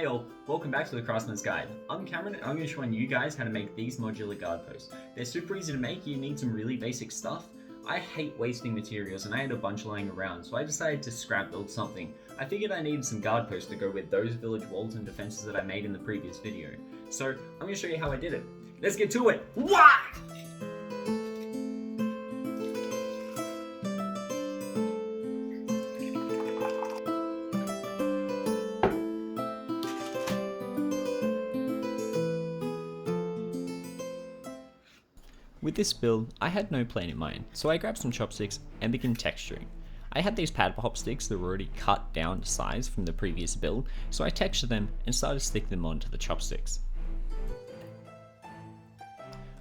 Hey all, welcome back to the Craftsman's Guide. I'm Cameron and I'm going to show you guys how to make these modular guard posts. They're super easy to make, you need some really basic stuff. I hate wasting materials and I had a bunch lying around, so I decided to scrap build something. I figured I needed some guard posts to go with those village walls and defenses that I made in the previous video. So I'm going to show you how I did it. Let's get to it! Wah! With this build, I had no plan in mind, so I grabbed some chopsticks and began texturing. I had these pad pop sticks that were already cut down to size from the previous build, so I textured them and started sticking them onto the chopsticks.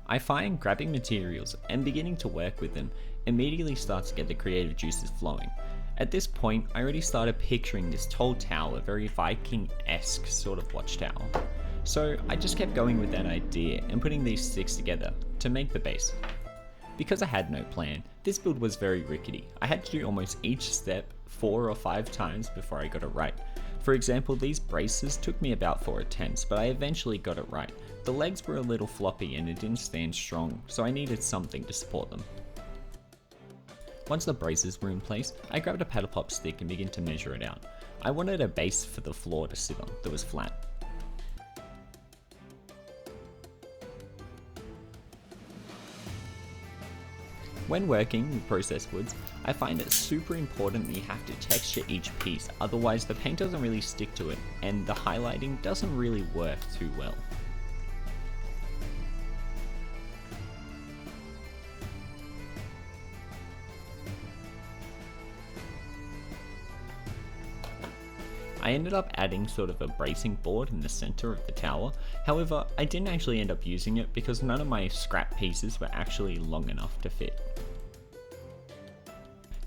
I find grabbing materials and beginning to work with them immediately starts to get the creative juices flowing. At this point, I already started picturing this tall tower, very Viking-esque sort of watchtower. So I just kept going with that idea and putting these sticks together to make the base. Because I had no plan, this build was very rickety. I had to do almost each step 4 or 5 times before I got it right. For example, these braces took me about 4 attempts, but I eventually got it right. The legs were a little floppy and it didn't stand strong, so I needed something to support them. Once the braces were in place, I grabbed a paddle pop stick and began to measure it out. I wanted a base for the floor to sit on that was flat. When working with processed woods, I find it super important that you have to texture each piece, otherwise the paint doesn't really stick to it and the highlighting doesn't really work too well. I ended up adding sort of a bracing board in the center of the tower, however I didn't actually end up using it because none of my scrap pieces were actually long enough to fit.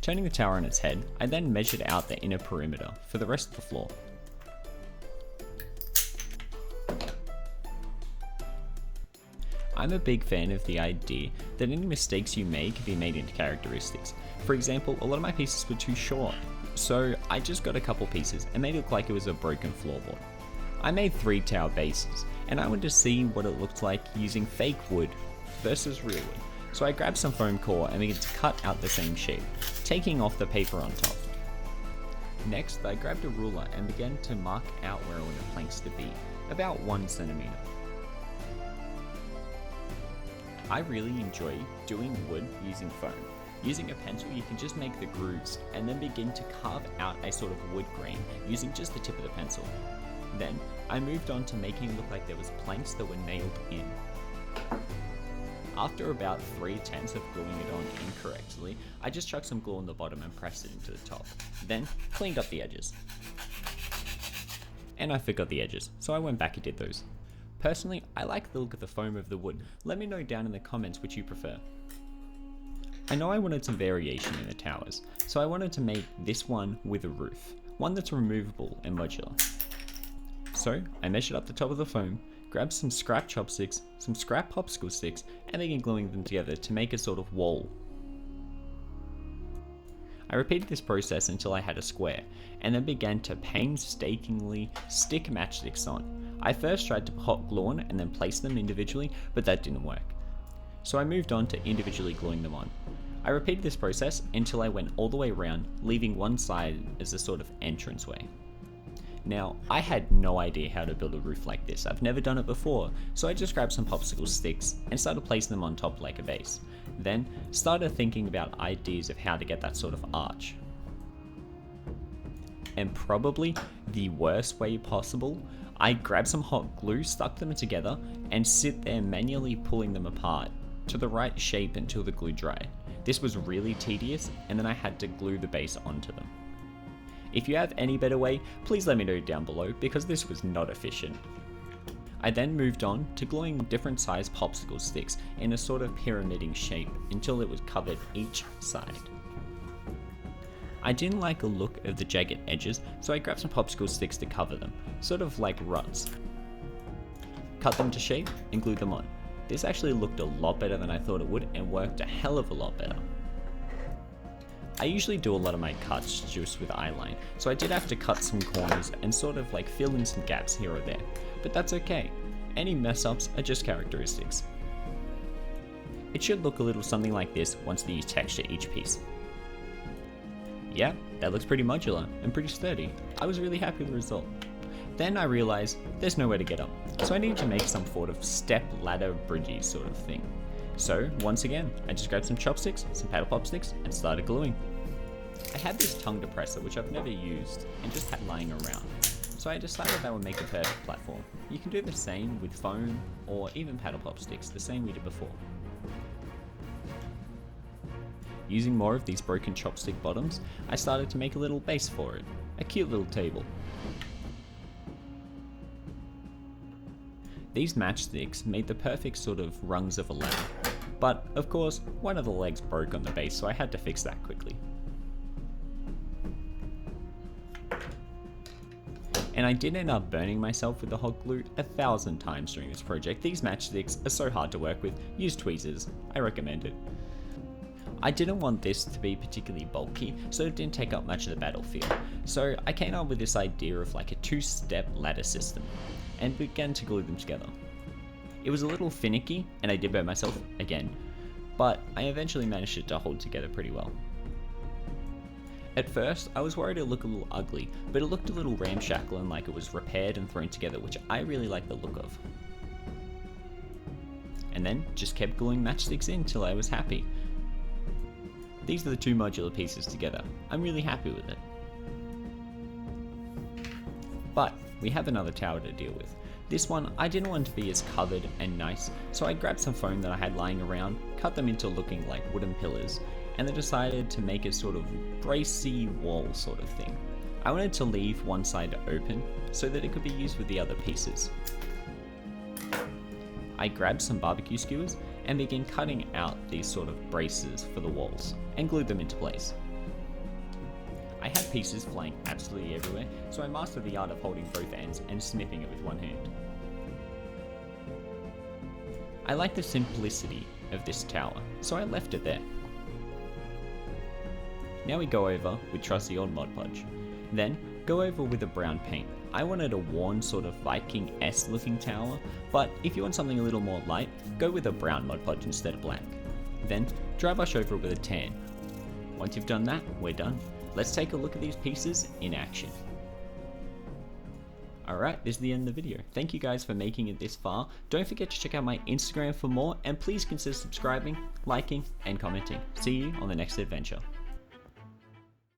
Turning the tower on its head, I then measured out the inner perimeter for the rest of the floor. I'm a big fan of the idea that any mistakes you make can be made into characteristics. For example, a lot of my pieces were too short, so I just got a couple pieces and made it look like it was a broken floorboard. I made 3 tower bases, and I wanted to see what it looked like using fake wood versus real wood. So I grabbed some foam core and began to cut out the same shape, taking off the paper on top. Next, I grabbed a ruler and began to mark out where I wanted the planks to be, about 1 centimeter. I really enjoy doing wood using foam. Using a pencil, you can just make the grooves and then begin to carve out a sort of wood grain using just the tip of the pencil. Then, I moved on to making it look like there was planks that were nailed in. After about 3 attempts of gluing it on incorrectly, I just chucked some glue on the bottom and pressed it into the top. Then, cleaned up the edges. And I forgot the edges, so I went back and did those. Personally, I like the look of the foam of the wood. Let me know down in the comments which you prefer. I know I wanted some variation in the towers, so I wanted to make this one with a roof, one that's removable and modular. So I measured up the top of the foam, grabbed some scrap chopsticks, some scrap popsicle sticks, and began gluing them together to make a sort of wall. I repeated this process until I had a square, and then began to painstakingly stick matchsticks on. I first tried to hot glue on and then place them individually, but that didn't work. So I moved on to individually gluing them on. I repeated this process until I went all the way around, leaving one side as a sort of entranceway. Now, I had no idea how to build a roof like this. I've never done it before, so I just grabbed some popsicle sticks and started placing them on top like a base. Then, started thinking about ideas of how to get that sort of arch. And probably the worst way possible, I grabbed some hot glue, stuck them together, and sit there manually pulling them apart to the right shape until the glue dried. This was really tedious, and then I had to glue the base onto them. If you have any better way, please let me know down below because this was not efficient. I then moved on to gluing different size popsicle sticks in a sort of pyramiding shape until it was covered each side. I didn't like the look of the jagged edges, so I grabbed some popsicle sticks to cover them, sort of like ruts. Cut them to shape and glued them on. This actually looked a lot better than I thought it would and worked a hell of a lot better. I usually do a lot of my cuts just with eyeline, so I did have to cut some corners and sort of like fill in some gaps here or there, but that's okay. Any mess ups are just characteristics. It should look a little something like this once you texture each piece. Yeah, that looks pretty modular and pretty sturdy. I was really happy with the result. Then I realized there's nowhere to get up, so I needed to make some sort of step ladder bridgey sort of thing. So once again, I just grabbed some chopsticks, some paddle pop sticks, and started gluing. I had this tongue depressor which I've never used and just had lying around, so I decided that would make a perfect platform. You can do the same with foam or even paddle pop sticks, the same we did before. Using more of these broken chopstick bottoms, I started to make a little base for it, a cute little table. These matchsticks made the perfect sort of rungs of a ladder, but of course one of the legs broke on the base, so I had to fix that quickly. And I did end up burning myself with the hot glue 1,000 times during this project. These matchsticks are so hard to work with, use tweezers, I recommend it. I didn't want this to be particularly bulky, so it didn't take up much of the battlefield, so I came up with this idea of like a 2-step ladder system, and began to glue them together. It was a little finicky, and I did burn myself again, but I eventually managed it to hold together pretty well. At first, I was worried it looked a little ugly, but it looked a little ramshackle and like it was repaired and thrown together, which I really like the look of. And then, just kept gluing matchsticks in till I was happy. These are the 2 modular pieces together. I'm really happy with it. But we have another tower to deal with. This one, I didn't want it to be as covered and nice, so I grabbed some foam that I had lying around, cut them into looking like wooden pillars, and then decided to make a sort of bracey wall sort of thing. I wanted to leave one side open so that it could be used with the other pieces. I grabbed some barbecue skewers and began cutting out these sort of braces for the walls and glued them into place. I had pieces flying absolutely everywhere, so I mastered the art of holding both ends and snipping it with one hand. I like the simplicity of this tower, so I left it there. Now we go over with trusty old Modge Podge. Then go over with a brown paint. I wanted a worn sort of Viking-esque looking tower, but if you want something a little more light, go with a brown Modge Podge instead of black. Then dry brush over it with a tan. Once you've done that, we're done. Let's take a look at these pieces in action. Alright, this is the end of the video. Thank you guys for making it this far. Don't forget to check out my Instagram for more, and please consider subscribing, liking, and commenting. See you on the next adventure.